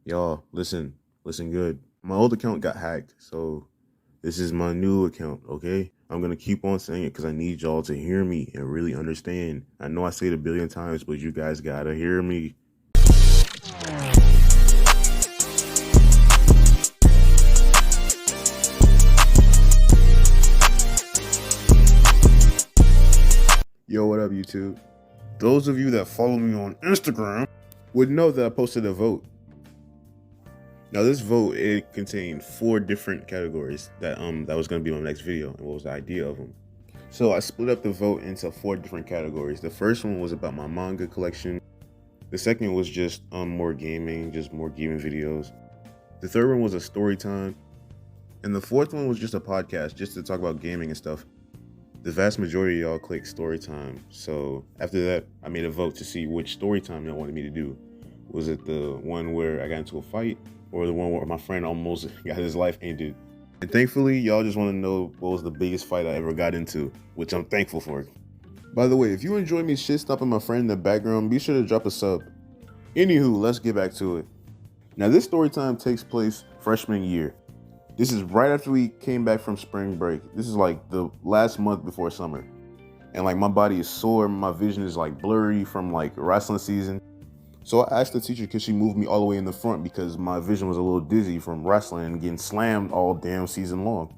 Y'all, listen good. My old account got hacked, so this is my new account, okay? I'm gonna keep on saying it because I need y'all to hear me and really understand. I know I say it a billion times, but you guys gotta hear me. Yo, what up, YouTube? Those of you that follow me on Instagram would know that I posted a vote. Now, this vote, it contained 4 different categories that was gonna be my next video, and what was the idea of them. So I split up the vote into 4 different categories. The first one was about my manga collection. The second was just more gaming, just more gaming videos. The third one was a story time. And the fourth one was just a podcast, just to talk about gaming and stuff. The vast majority of y'all clicked story time. So after that, I made a vote to see which story time y'all wanted me to do. Was it the one where I got into a fight, or the one where my friend almost got his life ended? And thankfully, y'all just want to know what was the biggest fight I ever got into, which I'm thankful for. By the way, if you enjoy me shit stopping my friend in the background, be sure to drop a sub. Anywho, let's get back to it. Now, this story time takes place freshman year. This is right after we came back from spring break. This is like the last month before summer. And like my body is sore, my vision is like blurry from like wrestling season. So I asked the teacher, could she move me all the way in the front because my vision was a little dizzy from wrestling and getting slammed all damn season long.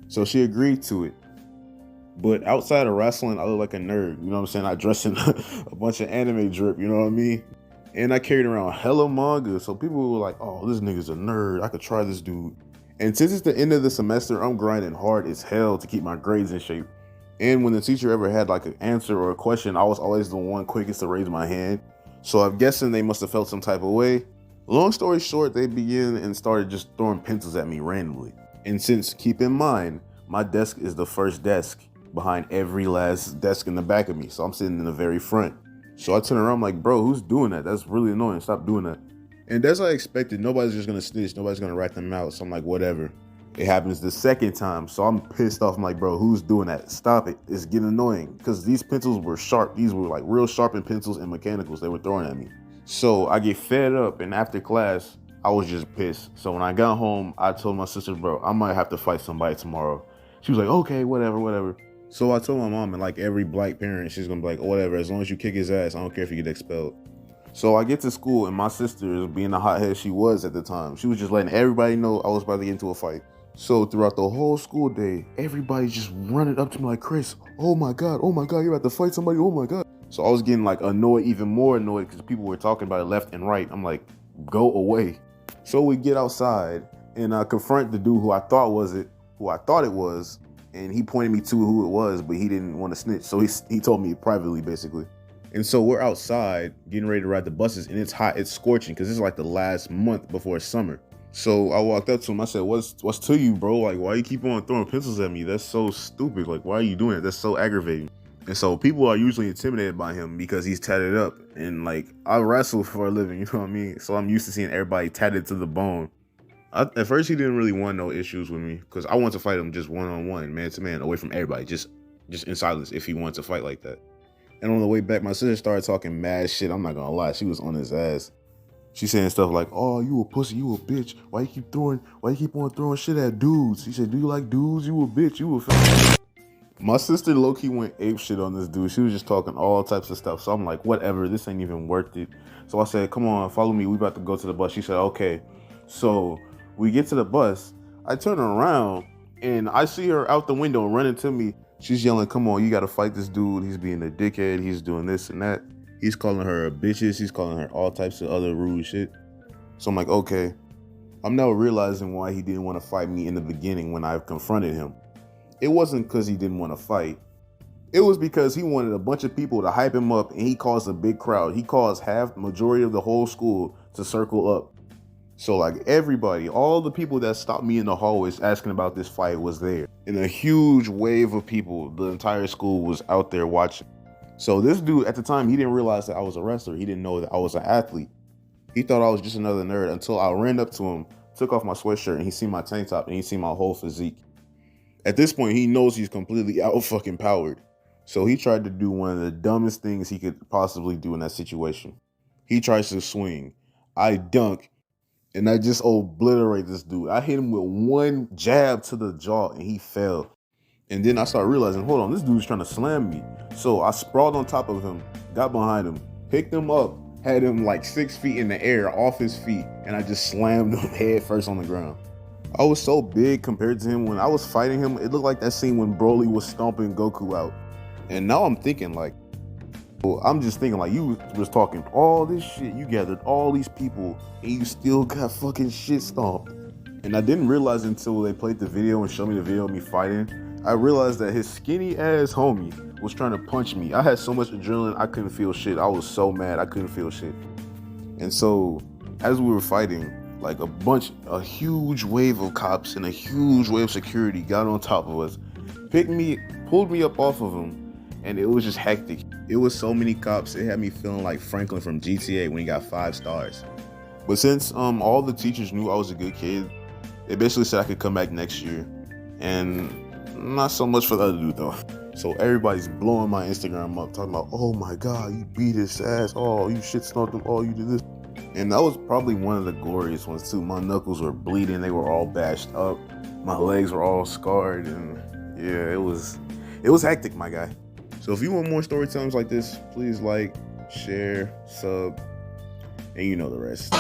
So she agreed to it. But outside of wrestling, I look like a nerd. You know what I'm saying? I dress in a bunch of anime drip, you know what I mean? And I carried around hella manga. So people were like, oh, this nigga's a nerd. I could try this dude. And since it's the end of the semester, I'm grinding hard as hell to keep my grades in shape. And when the teacher ever had like an answer or a question, I was always the one quickest to raise my hand. So I'm guessing they must have felt some type of way. Long story short, they began and started just throwing pencils at me randomly. And since, keep in mind, my desk is the first desk behind every last desk in the back of me. So I'm sitting in the very front. So I turn around, I'm like, bro, who's doing that? That's really annoying. Stop doing that. And as I expected, nobody's just gonna snitch. Nobody's gonna rat them out. So I'm like, whatever. It happens the second time. So I'm pissed off. I'm like, bro, who's doing that? Stop it. It's getting annoying. Because these pencils were sharp. These were like real sharpened pencils and mechanicals they were throwing at me. So I get fed up. And after class, I was just pissed. So when I got home, I told my sister, bro, I might have to fight somebody tomorrow. She was like, okay, whatever. So I told my mom, and like every black parent, she's gonna be like, whatever, as long as you kick his ass, I don't care if you get expelled. So I get to school, and my sister, being the hothead she was at the time, she was just letting everybody know I was about to get into a fight. So throughout the whole school day, everybody just running up to me like, Chris, oh my God, you're about to fight somebody, oh my God. So I was getting like annoyed, even more annoyed, because people were talking about it left and right. I'm like, go away. So we get outside, and I confront the dude who I thought it was, and he pointed me to who it was, but he didn't want to snitch. So he told me privately, basically. And so we're outside getting ready to ride the buses, and it's hot, it's scorching, because this is like the last month before summer. So I walked up to him, I said, what's to you, bro? Like, why you keep on throwing pencils at me? That's so stupid. Like, why are you doing it? That's so aggravating. And so people are usually intimidated by him because he's tatted up. And like, I wrestle for a living, you know what I mean? So I'm used to seeing everybody tatted to the bone. At first, he didn't really want no issues with me because I wanted to fight him just one-on-one, man-to-man, away from everybody, just in silence if he wanted to fight like that. And on the way back, my sister started talking mad shit. I'm not gonna lie, she was on his ass. She saying stuff like, oh, you a pussy, you a bitch. Why you keep on throwing shit at dudes? She said, do you like dudes? You a bitch, you a fat. My sister low-key went ape shit on this dude. She was just talking all types of stuff. So I'm like, whatever, this ain't even worth it. So I said, come on, follow me. We about to go to the bus. She said, okay. So we get to the bus. I turn around and I see her out the window running to me. She's yelling, come on, you got to fight this dude. He's being a dickhead. He's doing this and that. He's calling her bitches. He's calling her all types of other rude shit. So I'm like, okay. I'm now realizing why he didn't want to fight me in the beginning when I confronted him. It wasn't because he didn't want to fight. It was because he wanted a bunch of people to hype him up, and he caused a big crowd. He caused majority of the whole school to circle up. So like everybody, all the people that stopped me in the hallways asking about this fight was there. And a huge wave of people, the entire school was out there watching. So this dude, at the time, he didn't realize that I was a wrestler. He didn't know that I was an athlete. He thought I was just another nerd until I ran up to him, took off my sweatshirt, and he seen my tank top, and he seen my whole physique. At this point, he knows he's completely out fucking powered. So he tried to do one of the dumbest things he could possibly do in that situation. He tries to swing. I dunk, and I just obliterate this dude. I hit him with one jab to the jaw and he fell. And then I started realizing, hold on, this dude's trying to slam me. So I sprawled on top of him, got behind him, picked him up, had him like 6 feet in the air off his feet, and I just slammed him head first on the ground. I was so big compared to him. When I was fighting him, it looked like that scene when Broly was stomping Goku out. And now I'm thinking like, I'm just thinking like, you was talking all this shit, you gathered all these people, and you still got fucking shit stomped. And I didn't realize until they played the video and showed me the video of me fighting, I realized that his skinny ass homie was trying to punch me. I had so much adrenaline, I couldn't feel shit. I was so mad, I couldn't feel shit. And so, as we were fighting, like a huge wave of cops and a huge wave of security got on top of us, pulled me up off of him, and it was just hectic. It was so many cops, it had me feeling like Franklin from GTA when he got 5 stars. But since all the teachers knew I was a good kid, they basically said I could come back next year. And not so much for the other dude though. So everybody's blowing my Instagram up, talking about, oh my God, you beat his ass. Oh, you shit stomped him. Oh, you did this. And that was probably one of the glorious ones too. My knuckles were bleeding. They were all bashed up. My legs were all scarred. And yeah, it was hectic, my guy. So if you want more story times like this, please like, share, sub, and you know the rest.